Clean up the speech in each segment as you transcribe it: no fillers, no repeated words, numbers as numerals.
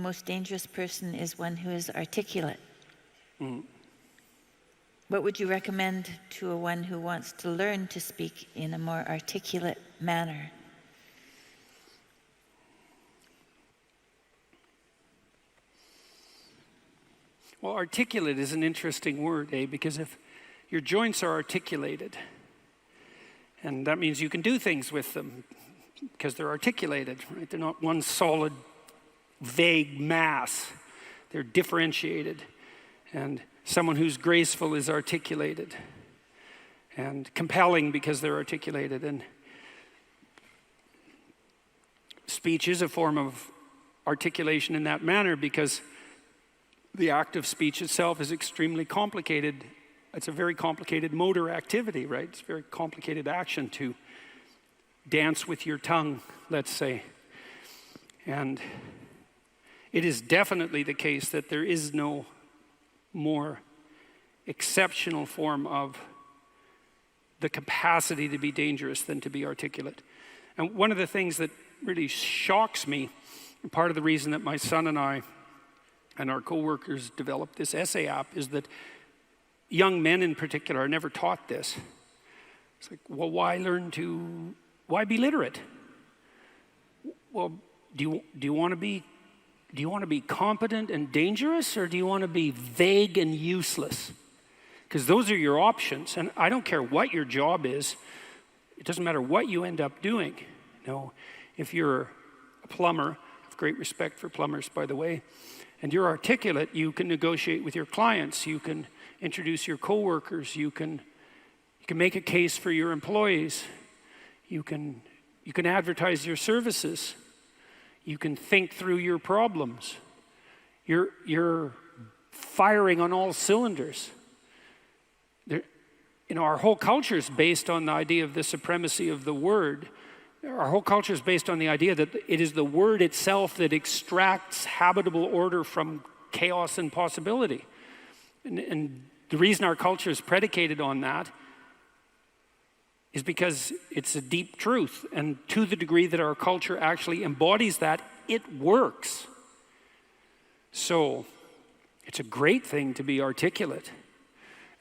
most dangerous person is one who is articulate. Mm. What would you recommend to a one who wants to learn to speak in a more articulate manner? Well, articulate is an interesting word, because if your joints are articulated, and that means you can do things with them because they're articulated, right? They're not one solid, vague mass. They're differentiated. And someone who's graceful is articulated and compelling because they're articulated. And speech is a form of articulation in that manner because the act of speech itself is extremely complicated. It's a very complicated motor activity, right? It's a very complicated action to dance with your tongue, let's say. And it is definitely the case that there is no more exceptional form of the capacity to be dangerous than to be articulate. And one of the things that really shocks me, and part of the reason that my son and I and our co-workers developed this essay app, is that young men in particular are never taught this. It's like, well, why be literate? Well, do you want to be competent and dangerous, or do you want to be vague and useless? Because those are your options. And I don't care what your job is. It doesn't matter what you end up doing. If you're a plumber, I have great respect for plumbers, by the way, and you're articulate, you can negotiate with your clients, you can introduce your coworkers, you can make a case for your employees, you can advertise your services, you can think through your problems. You're firing on all cylinders. Our whole culture is based on the idea of the supremacy of the word. Our whole culture is based on the idea that it is the word itself that extracts habitable order from chaos and possibility. And the reason our culture is predicated on that is because it's a deep truth. And to the degree that our culture actually embodies that, it works. So it's a great thing to be articulate.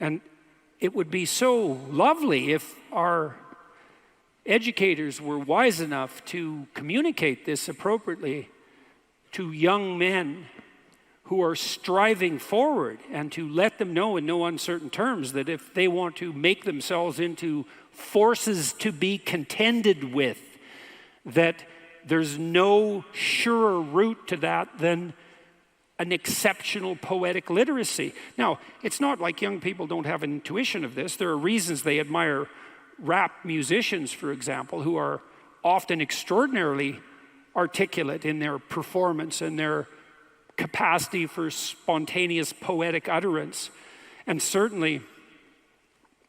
And it would be so lovely if our educators were wise enough to communicate this appropriately to young men who are striving forward, and to let them know in no uncertain terms that if they want to make themselves into forces to be contended with, that there's no surer route to that than an exceptional poetic literacy. Now, it's not like young people don't have an intuition of this. There are reasons they admire rap musicians, for example, who are often extraordinarily articulate in their performance and their capacity for spontaneous poetic utterance. And certainly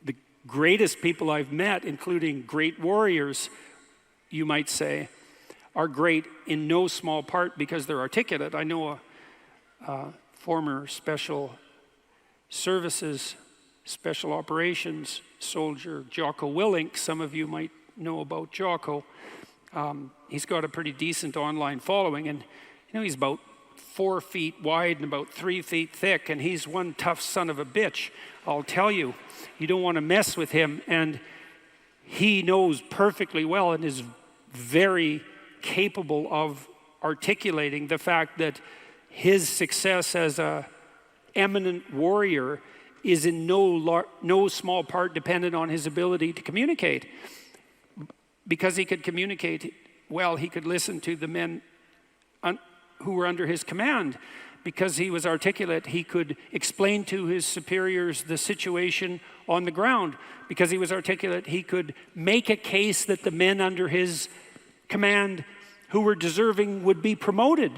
the greatest people I've met, including great warriors, you might say, are great in no small part because they're articulate. I know a former special services, special operations soldier, Jocko Willink. Some of you might know about Jocko. He's got a pretty decent online following, and he's about 4 feet wide and about 3 feet thick, and he's one tough son of a bitch. I'll tell you, you don't want to mess with him, and he knows perfectly well and is very capable of articulating the fact that his success as a eminent warrior is in no small part dependent on his ability to communicate. Because he could communicate well, he could listen to the men who were under his command. Because he was articulate, he could explain to his superiors the situation on the ground. Because he was articulate, he could make a case that the men under his command who were deserving would be promoted.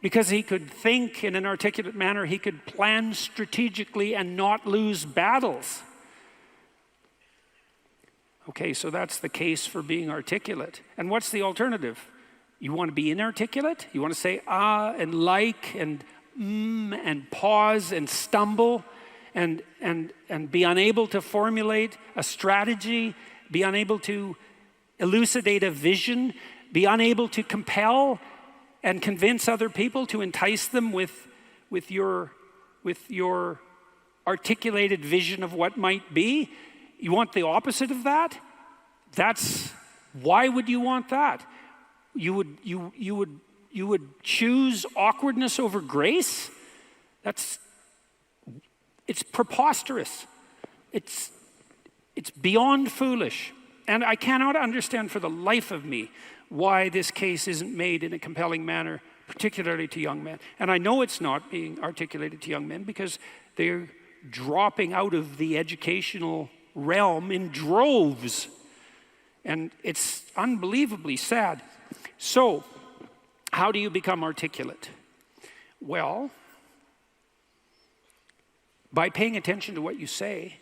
Because he could think in an articulate manner, he could plan strategically and not lose battles. Okay, so that's the case for being articulate. And what's the alternative? You want to be inarticulate? You want to say and like and and pause and stumble and be unable to formulate a strategy, be unable to elucidate a vision, be unable to compel? and convince other people, to entice them with your articulated vision of what might be? You want the opposite of that? Why would you want that? You would choose awkwardness over grace? It's preposterous. It's beyond foolish. And I cannot understand for the life of me why this case isn't made in a compelling manner, particularly to young men. And I know it's not being articulated to young men because they're dropping out of the educational realm in droves. And it's unbelievably sad. So, how do you become articulate? Well, by paying attention to what you say.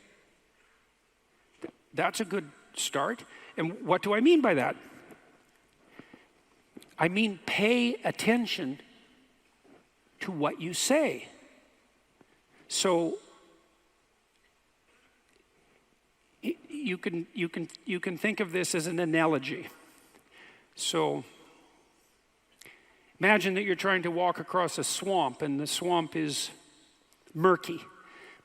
That's a good start. And what do I mean by that? I mean, pay attention to what you say. So you can think of this as an analogy. So imagine that you're trying to walk across a swamp, and the swamp is murky,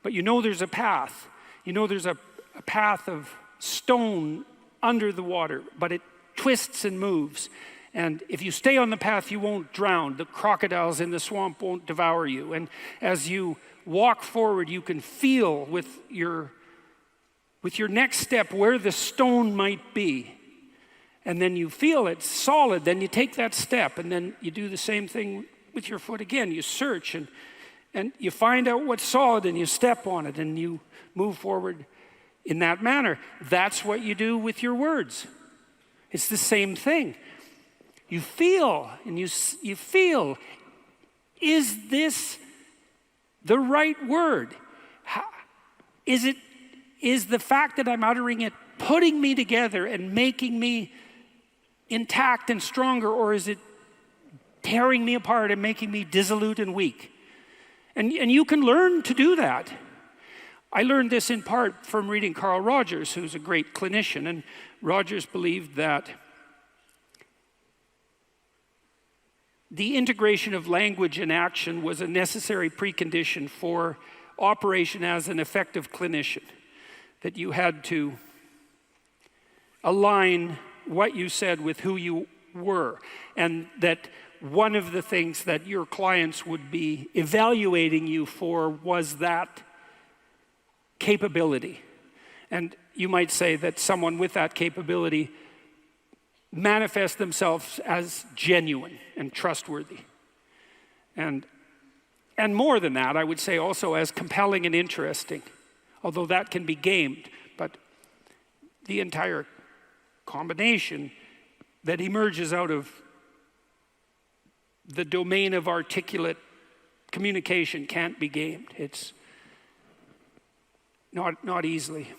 but you know there's a path. You know there's a path of stone under the water, but it twists and moves. And if you stay on the path, you won't drown. The crocodiles in the swamp won't devour you. And as you walk forward, you can feel with your next step where the stone might be. And then you feel it's solid. Then you take that step, and then you do the same thing with your foot again. You search, and you find out what's solid, and you step on it, and you move forward in that manner. That's what you do with your words. It's the same thing. You feel, and you feel, is this the right word? Is the fact that I'm uttering it putting me together and making me intact and stronger, or is it tearing me apart and making me dissolute and weak? And you can learn to do that. I learned this in part from reading Carl Rogers, who's a great clinician, and Rogers believed that the integration of language and action was a necessary precondition for operation as an effective clinician, that you had to align what you said with who you were, and that one of the things that your clients would be evaluating you for was that capability. And you might say that someone with that capability manifest themselves as genuine and trustworthy. And more than that, I would say also as compelling and interesting, although that can be gamed. But the entire combination that emerges out of the domain of articulate communication can't be gamed. It's not easily.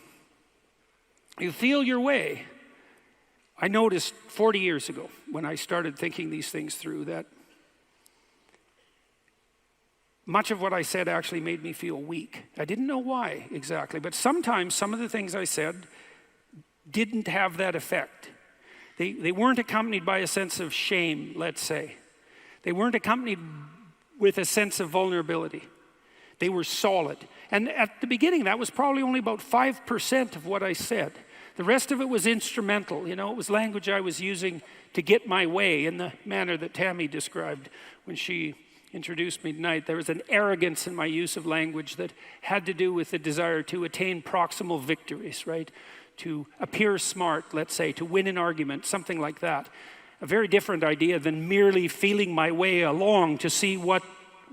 You feel your way. I noticed 40 years ago when I started thinking these things through that much of what I said actually made me feel weak. I didn't know why exactly, but sometimes some of the things I said didn't have that effect. They weren't accompanied by a sense of shame, let's say. They weren't accompanied with a sense of vulnerability. They were solid. And at the beginning, that was probably only about 5% of what I said. The rest of it was instrumental. It was language I was using to get my way in the manner that Tammy described when she introduced me tonight. There was an arrogance in my use of language that had to do with the desire to attain proximal victories, right? To appear smart, let's say, to win an argument, something like that. A very different idea than merely feeling my way along to see what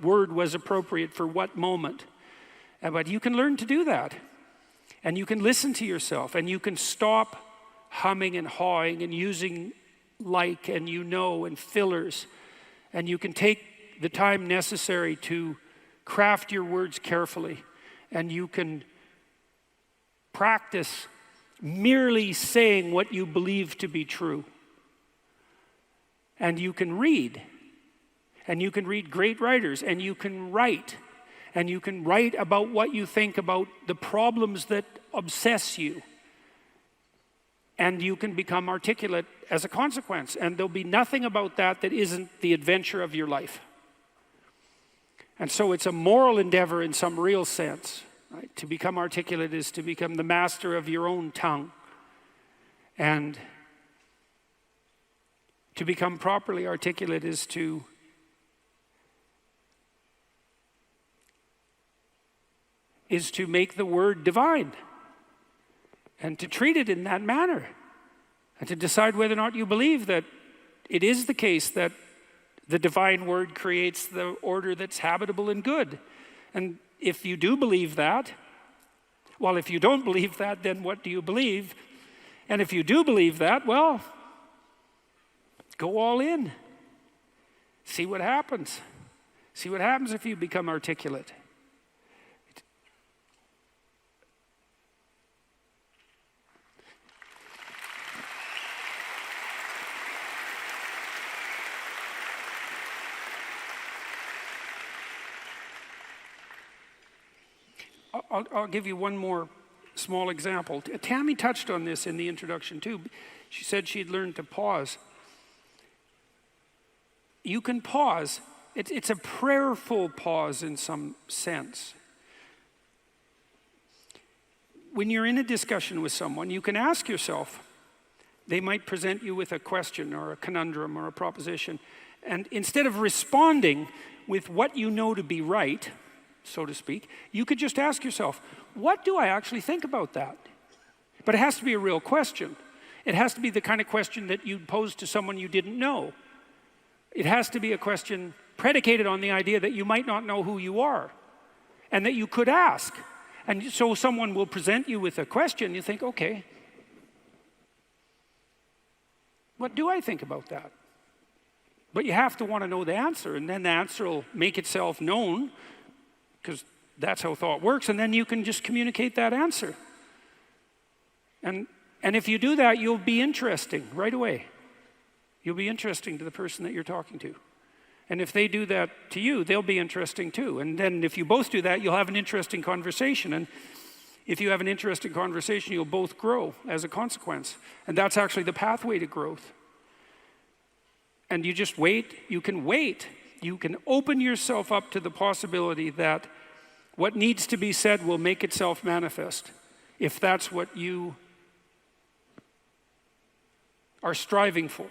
word was appropriate for what moment. But you can learn to do that. And you can listen to yourself, and you can stop humming and hawing and using like and and fillers. And you can take the time necessary to craft your words carefully. And you can practice merely saying what you believe to be true. And you can read. And you can read great writers. And you can write. And you can write about what you think about the problems that obsess you. And you can become articulate as a consequence. And there'll be nothing about that that isn't the adventure of your life. And so it's a moral endeavor in some real sense. Right? To become articulate is to become the master of your own tongue. And to become properly articulate is to make the word divine and to treat it in that manner and to decide whether or not you believe that it is the case that the divine word creates the order that's habitable and good. And if you do believe that, well, if you don't believe that, then what do you believe? And if you do believe that, well, go all in. See what happens. See what happens if you become articulate. I'll give you one more small example. Tammy touched on this in the introduction too. She said she'd learned to pause. You can pause. It's a prayerful pause in some sense. When you're in a discussion with someone, you can ask yourself, they might present you with a question or a conundrum or a proposition, and instead of responding with what you know to be right, so to speak, you could just ask yourself, what do I actually think about that? But it has to be a real question. It has to be the kind of question that you'd pose to someone you didn't know. It has to be a question predicated on the idea that you might not know who you are and that you could ask. And so someone will present you with a question, you think, okay, what do I think about that? But you have to want to know the answer, and then the answer will make itself known, because that's how thought works, and then you can just communicate that answer. And if you do that, you'll be interesting right away. You'll be interesting to the person that you're talking to. And if they do that to you, they'll be interesting too. And then if you both do that, you'll have an interesting conversation. And if you have an interesting conversation, you'll both grow as a consequence. And that's actually the pathway to growth. And you just wait. You can wait. You can open yourself up to the possibility that what needs to be said will make itself manifest, if that's what you are striving for,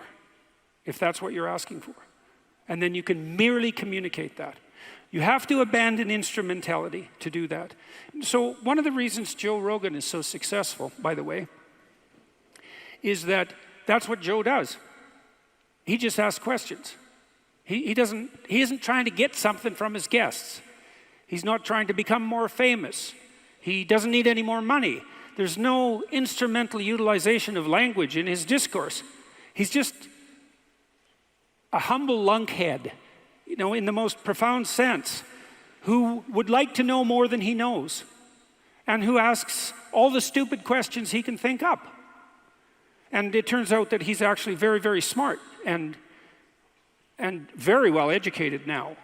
if that's what you're asking for. And then you can merely communicate that. You have to abandon instrumentality to do that. So one of the reasons Joe Rogan is so successful, by the way, is that that's what Joe does. He just asks questions. He isn't trying to get something from his guests. He's not trying to become more famous. He doesn't need any more money. There's no instrumental utilization of language in his discourse. He's just a humble lunkhead, in the most profound sense, who would like to know more than he knows, and who asks all the stupid questions he can think up. And it turns out that he's actually very, very smart and very well educated now,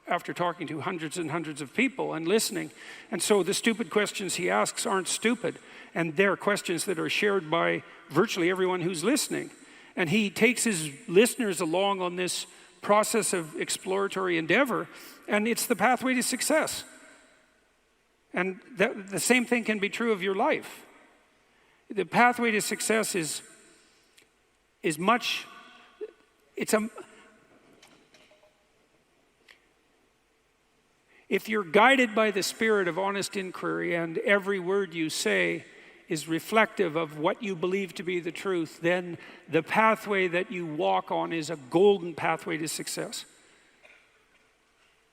after talking to hundreds and hundreds of people and listening. And so the stupid questions he asks aren't stupid, and they're questions that are shared by virtually everyone who's listening. And he takes his listeners along on this process of exploratory endeavor, and it's the pathway to success. And the same thing can be true of your life. The pathway to success is much, if you're guided by the spirit of honest inquiry and every word you say is reflective of what you believe to be the truth, then the pathway that you walk on is a golden pathway to success.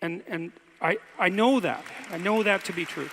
And I know that. I know that to be true.